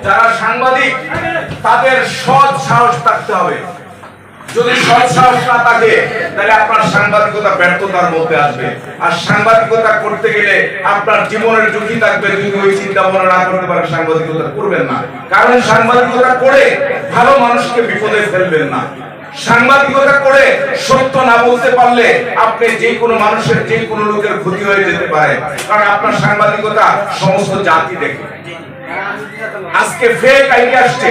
যারা সাংবাদিক তাদের সৎ সাহস থাকতে হবে। যদি সৎ সাহস না থাকে তাহলে আপনার সাংবাদিকতা ব্যর্থতার মধ্যে আসবে। আর সাংবাদিকতা করতে গেলে আপনার জীবনের ঝুঁকি থাকবে। যদি ওই চিন্তা ভাবনা না করতে পারেন সাংবাদিকতা করবেন না। কারণ সাংবাদিকতা করে ভালো মানুষকে বিপদে ফেলবেন না। সাংবাদিকতা করে সত্য না বলতে পারলে আপনি যে কোনো মানুষের যে কোনো লোকের ক্ষতি হয়ে যেতে পারে। কারণ আপনার সাংবাদিকতা সমস্ত জাতি দেখে। আজকে ফেক আইডি আসছে,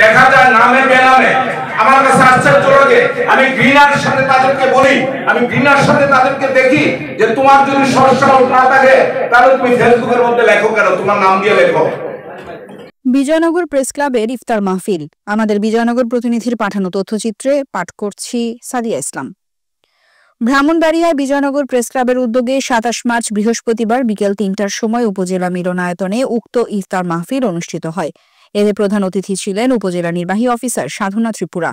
দেখা যায় নামে বেনামে। আমার কাছে আশ্চর্য লাগে। আমি ঘৃণার সাথে তাদেরকে বলি, আমি ঘৃণার সাথে তাদেরকে দেখি যে তোমার যদি সমস্যা না থাকে তাহলে তুমি ফেসবুকের মধ্যে লেখো কেন, তোমার নাম দিয়ে লেখো। বিজয়নগর প্রেস ক্লাবের ইফতার মাহফিল। আমাদের বিজয়নগর প্রতিনিধির পাঠানো তথ্যচিত্রে পাঠ করছি সাদিয়া ইসলাম। ব্রাহ্মণবাড়িয়ায় বিজয়নগর প্রেস ক্লাবের উদ্যোগে ২৭ মার্চ বৃহস্পতিবার বিকেল ৩টার সময় উপজেলা মিলনায়তনে উক্ত ইফতার মাহফিল অনুষ্ঠিত হয়। এতে প্রধান অতিথি ছিলেন উপজেলা নির্বাহী অফিসার সাধনা ত্রিপুরা।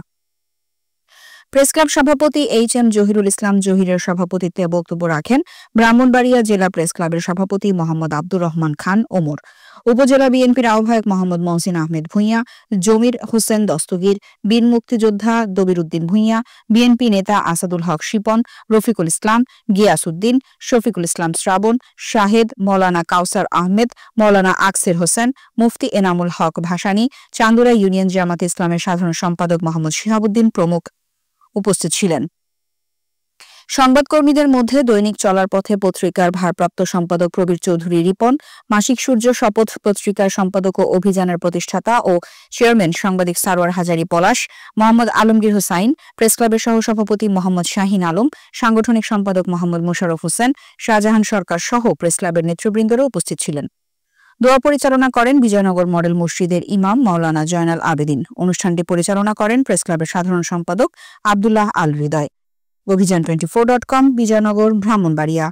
প্রেস ক্লাব সভাপতি এইচ.এম. জহিরুল ইসলাম জহিরের সভাপতিত্বে বক্তব্য রাখেন ব্রাহ্মণবাড়িয়া জেলা প্রেস ক্লাবের সভাপতি মোহাম্মদ আব্দুর রহমান খান ওমর, উপজেলা বিএনপির আহ্বায়ক মোহাম্মদ মহসিন আহমেদ ভূঁইয়া, জমির হোসেন দস্তগীর, বীর মুক্তিযোদ্ধা দবির উদ্দিন ভূঁইয়া, বিএনপি নেতা আসাদুল হক শিপন, রফিকুল ইসলাম, গিয়াসউদ্দিন, শফিকুল ইসলাম শ্রাবণ, শাহেদ, মৌলানা কাউসার আহমেদ, মৌলানা আকসের হোসেন, মুফতি এনামুল হক ভাসানী, চান্দুরা ইউনিয়ন জামাত ইসলামের সাধারণ সম্পাদক মোহাম্মদ শিহাবুদ্দিন প্রমুখ উপস্থিত ছিলেন। সংবাদকর্মীদের মধ্যে দৈনিক চলার পথে পত্রিকার ভারপ্রাপ্ত সম্পাদক প্রবীর চৌধুরী রিপন, মাসিক সূর্য শপথ পত্রিকার সম্পাদক ও অভিযানের প্রতিষ্ঠাতা ও চেয়ারম্যান সাংবাদিক সারোয়ার হাজারী পলাশ, মোহাম্মদ আলমগীর হোসাইন, প্রেস ক্লাবের সহসভাপতি মোহাম্মদ শাহিন আলম, সাংগঠনিক সম্পাদক মোহাম্মদ মোশাররফ হোসেন, শাহজাহান সরকার সহ প্রেস ক্লাবের নেতৃবৃন্দরা উপস্থিত ছিলেন। দোয়া পরিচালনা করেন বিজয়নগর মডেল মসজিদের ইমাম মাওলানা জয়নাল আবেদিন। অনুষ্ঠানটি পরিচালনা করেন প্রেস ক্লাবের সাধারণ সম্পাদক আব্দুল্লাহ আল হৃদয়। অভিযান 24.com, বিজয়নগর, ব্রাহ্মণবাড়িয়া।